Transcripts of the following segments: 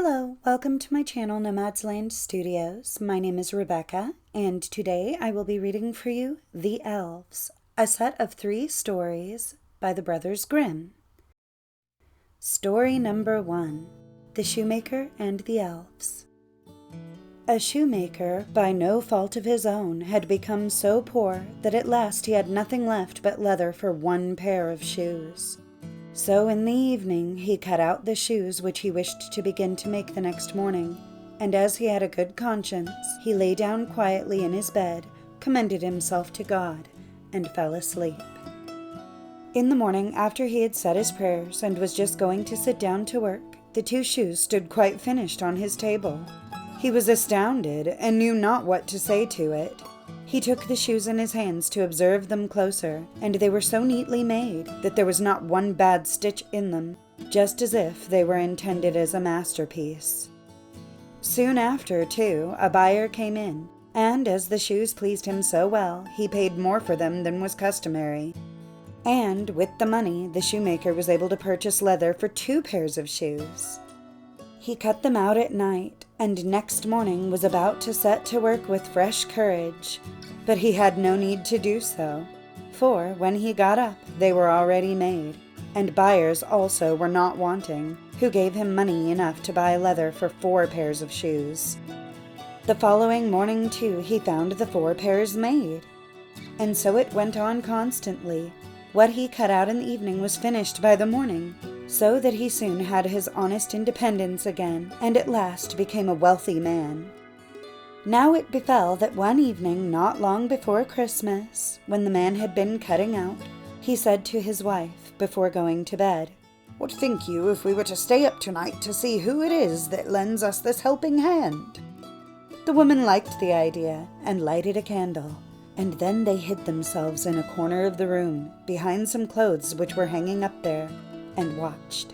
Hello, welcome to my channel Nomad's Land Studios. My name is Rebecca, and today I will be reading for you The Elves, a set of 3 stories by the brothers Grimm. Story number 1, The Shoemaker and the Elves. A shoemaker, by no fault of his own, had become so poor that at last he had nothing left but leather for 1 pair of shoes. So in the evening he cut out the shoes which he wished to begin to make the next morning, and as he had a good conscience, he lay down quietly in his bed, commended himself to God, and fell asleep. In the morning, after he had said his prayers and was just going to sit down to work, the 2 shoes stood quite finished on his table. He was astounded and knew not what to say to it. He took the shoes in his hands to observe them closer, and they were so neatly made that there was not one bad stitch in them, just as if they were intended as a masterpiece. Soon after, too, a buyer came in, and as the shoes pleased him so well, he paid more for them than was customary. And with the money, the shoemaker was able to purchase leather for 2 pairs of shoes. He cut them out at night, and next morning was about to set to work with fresh courage. But he had no need to do so, for when he got up, they were already made, and buyers also were not wanting, who gave him money enough to buy leather for 4 pairs of shoes. The following morning, too, he found the 4 pairs made. And so it went on constantly. What he cut out in the evening was finished by the morning, so that he soon had his honest independence again, and at last became a wealthy man. Now it befell that one evening not long before Christmas, when the man had been cutting out, he said to his wife before going to bed, "What think you if we were to stay up tonight to see who it is that lends us this helping hand?" The woman liked the idea and lighted a candle, and then they hid themselves in a corner of the room, behind some clothes which were hanging up there, and watched.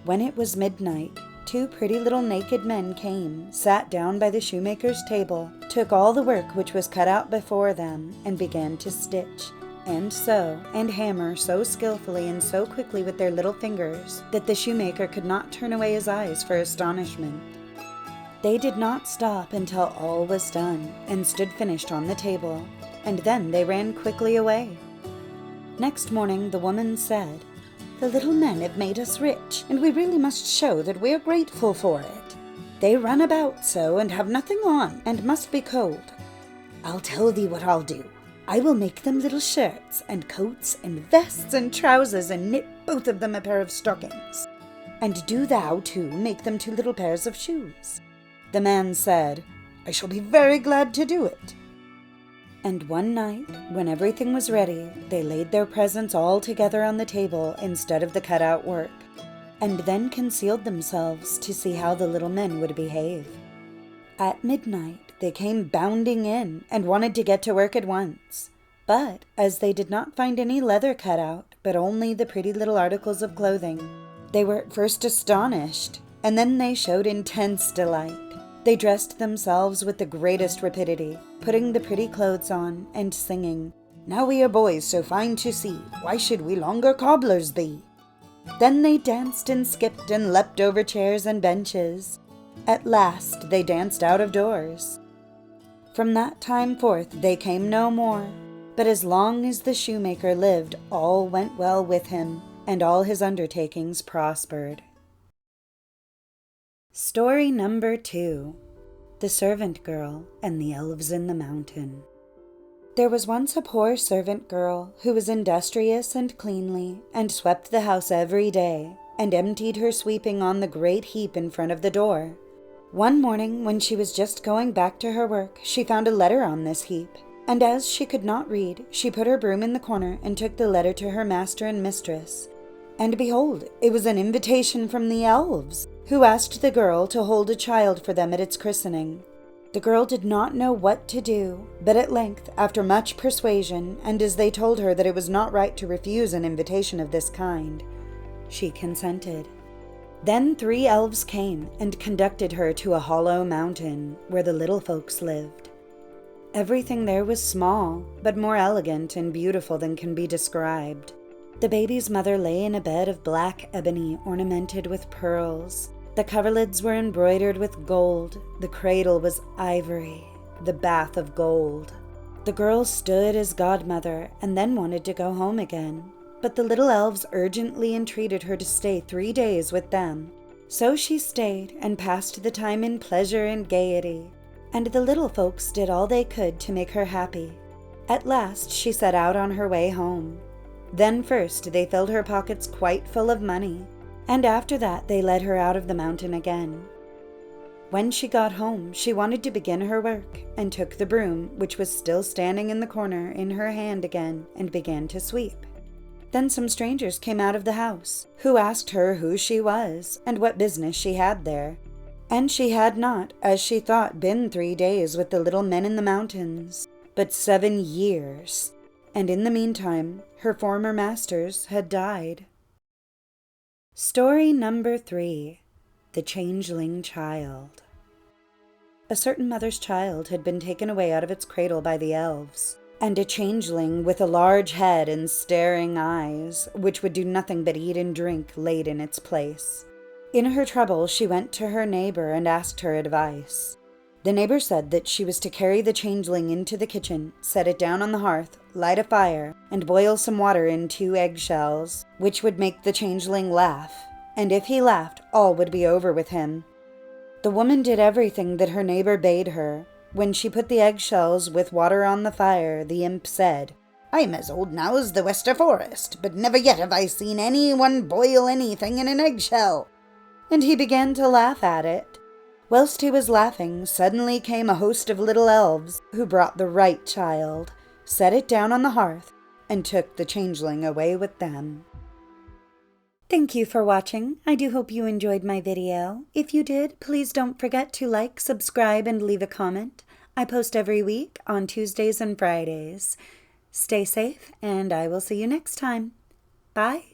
When it was midnight, 2 pretty little naked men came, sat down by the shoemaker's table, took all the work which was cut out before them, and began to stitch, and sew, and hammer so skillfully and so quickly with their little fingers that the shoemaker could not turn away his eyes for astonishment. They did not stop until all was done, and stood finished on the table, and then they ran quickly away. Next morning the woman said, "The little men have made us rich, and we really must show that we are grateful for it. They run about so and have nothing on, and must be cold. I'll tell thee what I'll do. I will make them little shirts, and coats, and vests, and trousers, and knit both of them a pair of stockings. And do thou, too, make them 2 little pairs of shoes." The man said, "I shall be very glad to do it." And one night, when everything was ready, they laid their presents all together on the table instead of the cut-out work, and then concealed themselves to see how the little men would behave. At midnight, they came bounding in and wanted to get to work at once. But as they did not find any leather cut out, but only the pretty little articles of clothing, they were at first astonished, and then they showed intense delight. They dressed themselves with the greatest rapidity, putting the pretty clothes on, and singing, "Now we are boys so fine to see, why should we longer cobblers be?" Then they danced and skipped and leapt over chairs and benches. At last they danced out of doors. From that time forth they came no more, but as long as the shoemaker lived all went well with him, and all his undertakings prospered. Story number 2, The Servant Girl and the Elves in the Mountain. There was once a poor servant girl who was industrious and cleanly, and swept the house every day, and emptied her sweeping on the great heap in front of the door. One morning, when she was just going back to her work, she found a letter on this heap, and as she could not read, she put her broom in the corner and took the letter to her master and mistress. And behold, it was an invitation from the elves, who asked the girl to hold a child for them at its christening. The girl did not know what to do, but at length, after much persuasion, and as they told her that it was not right to refuse an invitation of this kind, she consented. Then 3 elves came and conducted her to a hollow mountain where the little folks lived. Everything there was small, but more elegant and beautiful than can be described. The baby's mother lay in a bed of black ebony ornamented with pearls, The coverlids were embroidered with gold, the cradle was ivory, the bath of gold. The girl stood as godmother and then wanted to go home again, but the little elves urgently entreated her to stay 3 days with them. So she stayed and passed the time in pleasure and gaiety, and the little folks did all they could to make her happy. At last she set out on her way home. Then first they filled her pockets quite full of money, and after that they led her out of the mountain again. When she got home, she wanted to begin her work, and took the broom, which was still standing in the corner, in her hand again, and began to sweep. Then some strangers came out of the house, who asked her who she was, and what business she had there. And she had not, as she thought, been 3 days with the little men in the mountains, but 7 years, and in the meantime her former masters had died. Story number 3. The Changeling Child. A certain mother's child had been taken away out of its cradle by the elves, and a changeling with a large head and staring eyes, which would do nothing but eat and drink, laid in its place. In her trouble she went to her neighbor and asked her advice. The neighbor said that she was to carry the changeling into the kitchen, set it down on the hearth, light a fire, and boil some water in 2 eggshells, which would make the changeling laugh, and if he laughed, all would be over with him. The woman did everything that her neighbor bade her. When she put the eggshells with water on the fire, the imp said, "I'm as old now as the Wester Forest, but never yet have I seen anyone boil anything in an eggshell." And he began to laugh at it. Whilst he was laughing, suddenly came a host of little elves, who brought the right child, set it down on the hearth, and took the changeling away with them. Thank you for watching. I do hope you enjoyed my video. If you did, please don't forget to like, subscribe, and leave a comment. I post every week on Tuesdays and Fridays. Stay safe, and I will see you next time. Bye.